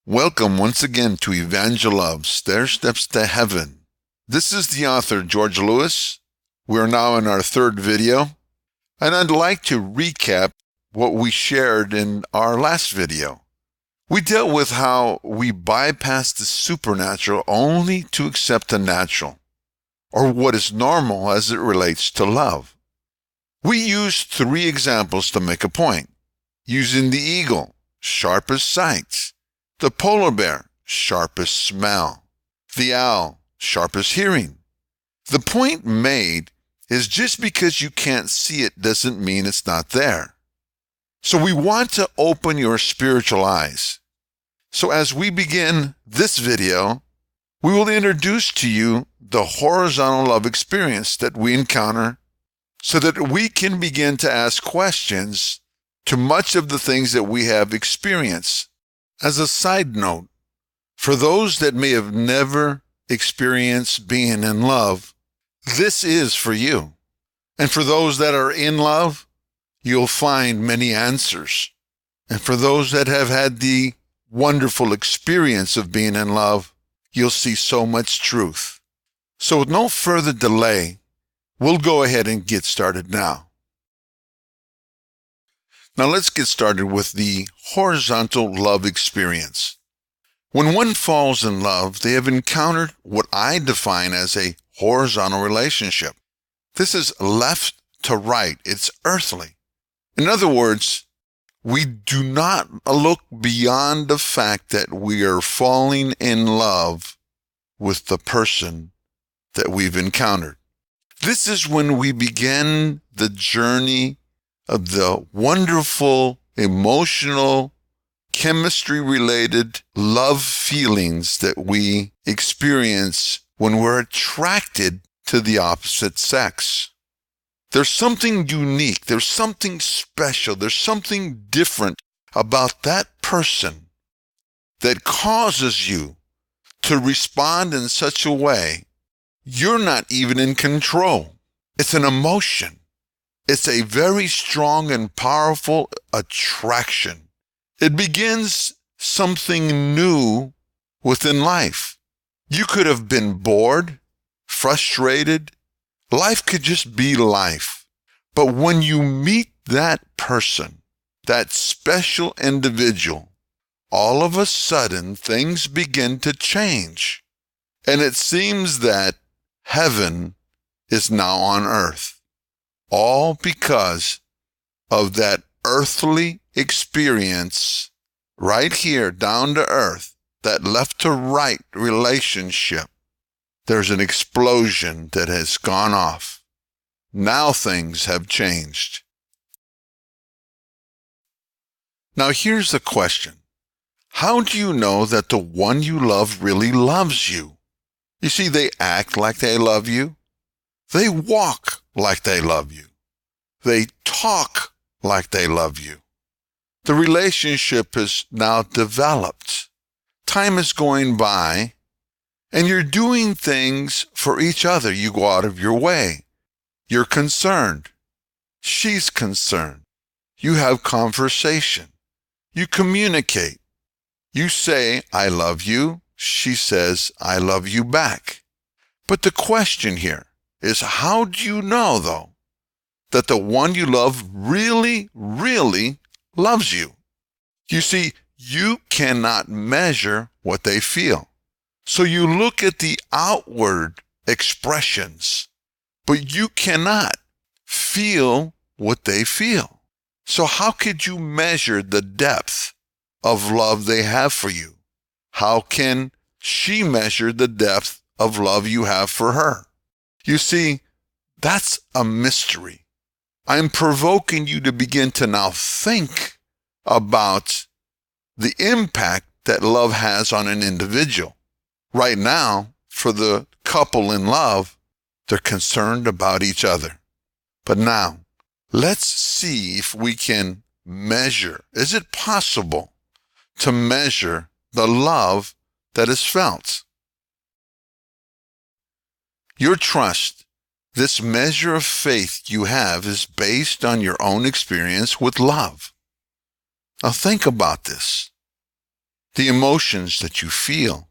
Welcome once again to Evangel-Love, Stair Steps to Heaven. This is the author, George Lewis. We're now in our third video, and I'd like to recap what we shared in our last video. We dealt with how we bypass the supernatural only to accept the natural, or what is normal as it relates to love. We used 3 examples to make a point, using the eagle, sharpest sight, the polar bear, sharpest smell, the owl, sharpest hearing. The point made is just because you can't see it doesn't mean it's not there. So we want to open your spiritual eyes. So as we begin this video, we will introduce to you the horizontal love experience that we encounter so that we can begin to ask questions to much of the things that we have experienced. As a side note, for those that may have never experienced being in love, this is for you. And for those that are in love, you'll find many answers. And for those that have had the wonderful experience of being in love, you'll see so much truth. So with no further delay, we'll go ahead and get started now. Now let's get started with the horizontal love experience. When one falls in love, they have encountered what I define as a horizontal relationship. This is left to right. It's earthly. In other words, we do not look beyond the fact that we are falling in love with the person that we've encountered. This is when we begin the journey of the wonderful, emotional, chemistry-related love feelings that we experience when we're attracted to the opposite sex. There's something unique, there's something special, there's something different about that person that causes you to respond in such a way you're not even in control. It's an emotion. It's a very strong and powerful attraction. It begins something new within life. You could have been bored, frustrated. Life could just be life. But when you meet that person, that special individual, all of a sudden things begin to change. And it seems that heaven is now on earth. All because of that earthly experience right here down to earth, that left to right relationship. There's an explosion that has gone off. Now things have changed. Now here's the question. How do you know that the one you love really loves you? You see, they act like they love you. They walk like they love you. They talk like they love you. The relationship is now developed. Time is going by, and you're doing things for each other. You go out of your way. You're concerned. She's concerned. You have conversation. You communicate. You say, I love you. She says, I love you back. But the question here is, how do you know, though, that the one you love really, really loves you? You see, you cannot measure what they feel. So you look at the outward expressions, but you cannot feel what they feel. So how could you measure the depth of love they have for you? How can she measure the depth of love you have for her? You see, that's a mystery. I'm provoking you to begin to now think about the impact that love has on an individual. Right now, for the couple in love, they're concerned about each other. But now, let's see if we can measure. Is it possible to measure the love that is felt? Your trust, this measure of faith you have, is based on your own experience with love. Now think about this. The emotions that you feel,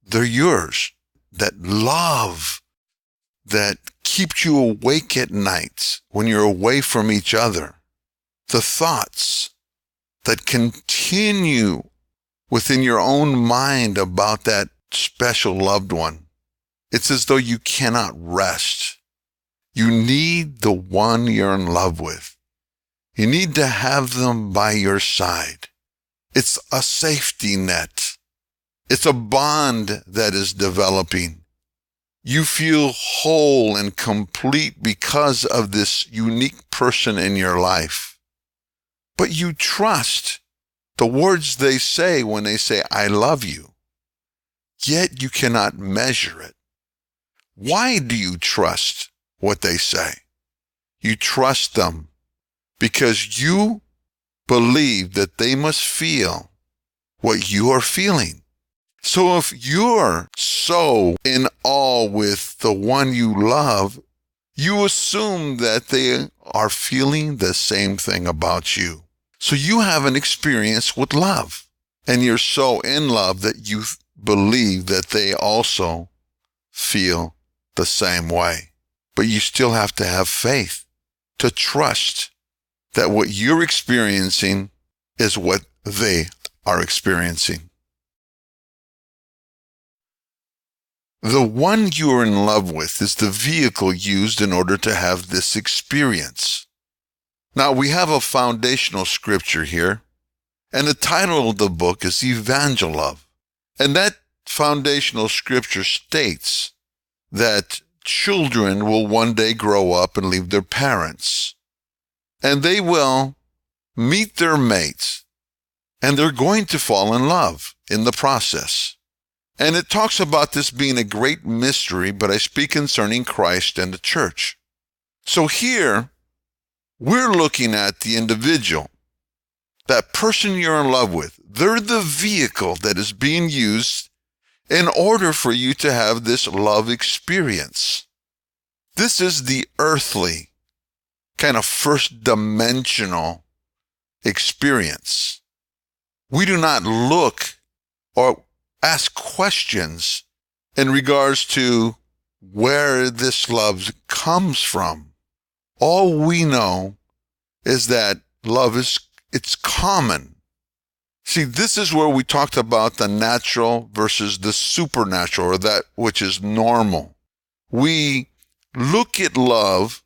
they're yours. That love that keeps you awake at night when you're away from each other. The thoughts that continue within your own mind about that special loved one. It's as though you cannot rest. You need the one you're in love with. You need to have them by your side. It's a safety net. It's a bond that is developing. You feel whole and complete because of this unique person in your life. But you trust the words they say when they say, I love you. Yet you cannot measure it. Why do you trust what they say? You trust them because you believe that they must feel what you are feeling. So if you're so in awe with the one you love, you assume that they are feeling the same thing about you. So you have an experience with love, and you're so in love that you believe that they also feel the same way. But you still have to have faith to trust that what you're experiencing is what they are experiencing. The one you are in love with is the vehicle used in order to have this experience. Now, we have a foundational scripture here, and the title of the book is Evangel-Love. And that foundational scripture states that children will one day grow up and leave their parents, and they will meet their mates, and they're going to fall in love in the process. And it talks about this being a great mystery, but I speak concerning Christ and the church. So here, we're looking at the individual, that person you're in love with. They're the vehicle that is being used in order for you to have this love experience. This is the earthly, kind of first dimensional experience. We do not look or ask questions in regards to where this love comes from. All we know is that love it's common. See, this is where we talked about the natural versus the supernatural, or that which is normal. We look at love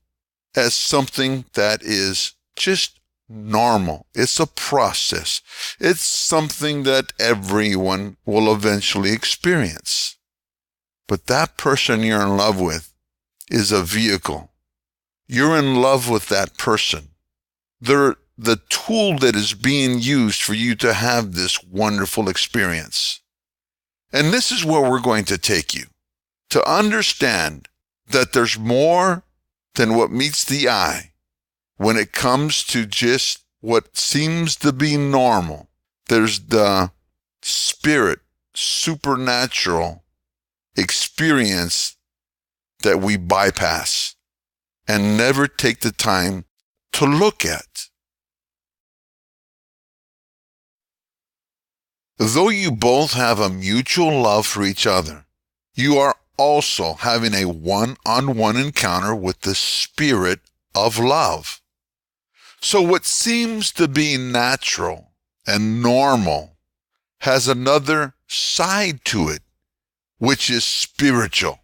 as something that is just normal. It's a process. It's something that everyone will eventually experience. But that person you're in love with is a vehicle. You're in love with that person. They're the tool that is being used for you to have this wonderful experience. And this is where we're going to take you, to understand that there's more than what meets the eye when it comes to just what seems to be normal. There's the spirit, supernatural experience that we bypass and never take the time to look at. Though you both have a mutual love for each other, you are also having a one-on-one encounter with the Spirit of love. So what seems to be natural and normal has another side to it, which is spiritual.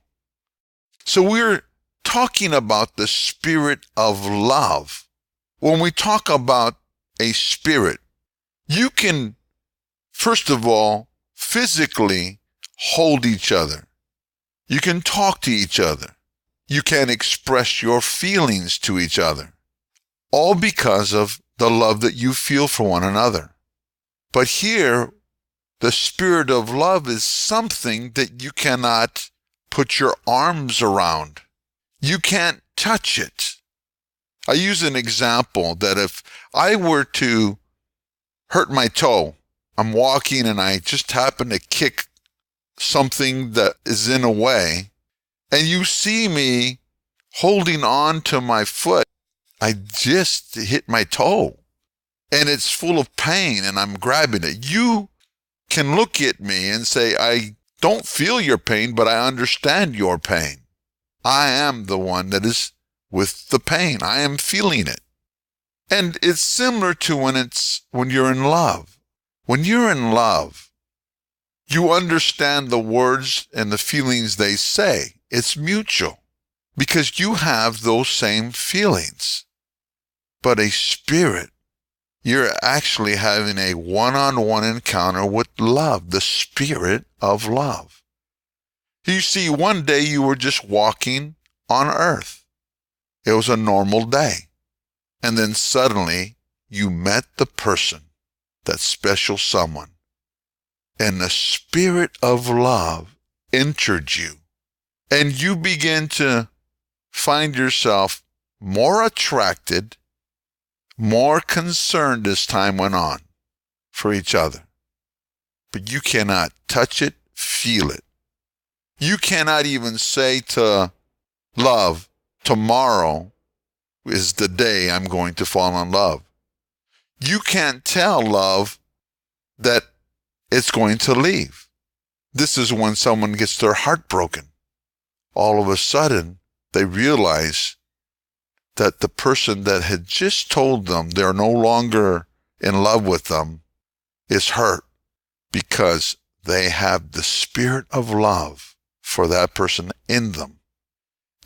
So we're talking about the Spirit of love. When we talk about a spirit, you can, first of all, physically hold each other. You can talk to each other. You can express your feelings to each other, all because of the love that you feel for one another. But here, the Spirit of love is something that you cannot put your arms around. You can't touch it. I use an example that if I were to hurt my toe, I'm walking and I just happen to kick something that is in a way, and you see me holding on to my foot, I just hit my toe and it's full of pain and I'm grabbing it. You can look at me and say, I don't feel your pain, but I understand your pain. I am the one that is with the pain. I am feeling it. And it's similar to when you're in love. When you're in love, you understand the words and the feelings they say. It's mutual because you have those same feelings. But a spirit, you're actually having a one-on-one encounter with love, the spirit of love. You see, one day you were just walking on earth. It was a normal day. And then suddenly you met the person, that special someone. And the spirit of love entered you. And you began to find yourself more attracted, more concerned as time went on for each other. But you cannot touch it, feel it. You cannot even say to love, tomorrow is the day I'm going to fall in love. You can't tell love that it's going to leave. This is when someone gets their heart broken. All of a sudden, they realize that the person that had just told them they're no longer in love with them is hurt because they have the spirit of love for that person in them.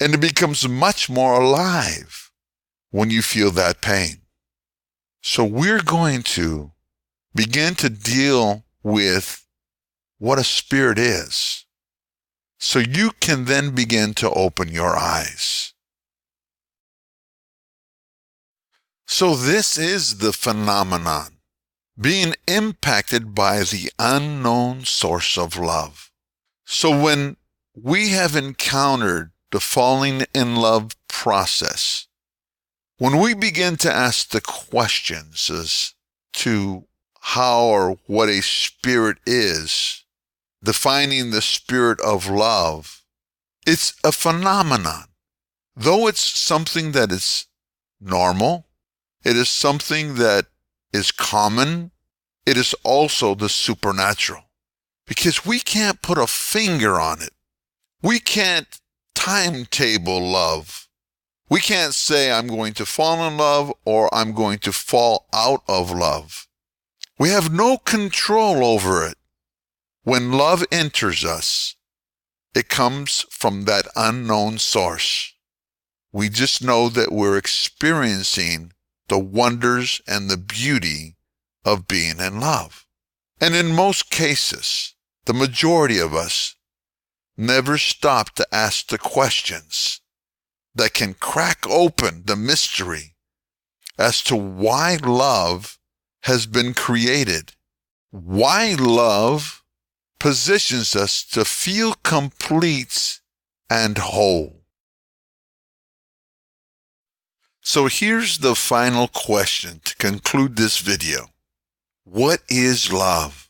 And it becomes much more alive when you feel that pain. So we're going to begin to deal with what a spirit is, so you can then begin to open your eyes. So this is the phenomenon, being impacted by the unknown source of love. So when we have encountered the falling in love process, when we begin to ask the questions as to how or what a spirit is, defining the spirit of love, it's a phenomenon. Though it's something that is normal, it is something that is common, it is also the supernatural. Because we can't put a finger on it. We can't timetable love. We can't say I'm going to fall in love or I'm going to fall out of love. We have no control over it. When love enters us, it comes from that unknown source. We just know that we're experiencing the wonders and the beauty of being in love. And in most cases, the majority of us never stop to ask the questions that can crack open the mystery as to why love has been created, why love positions us to feel complete and whole. So here's the final question to conclude this video. What is love?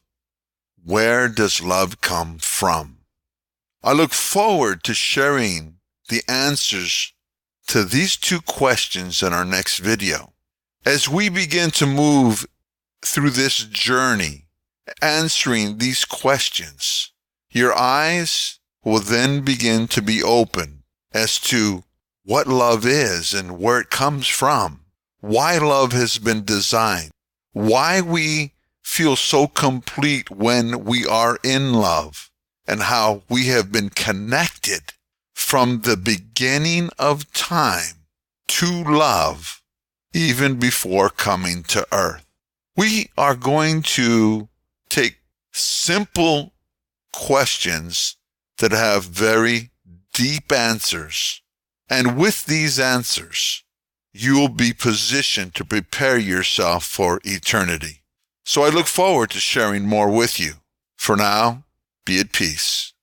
Where does love come from? I look forward to sharing the answers to these two questions in our next video. As we begin to move through this journey, answering these questions, your eyes will then begin to be open as to what love is and where it comes from, why love has been designed, why we feel so complete when we are in love, and how we have been connected from the beginning of time to love, even before coming to earth. We are going to take simple questions that have very deep answers. And with these answers, you will be positioned to prepare yourself for eternity. So I look forward to sharing more with you. For now, be at peace.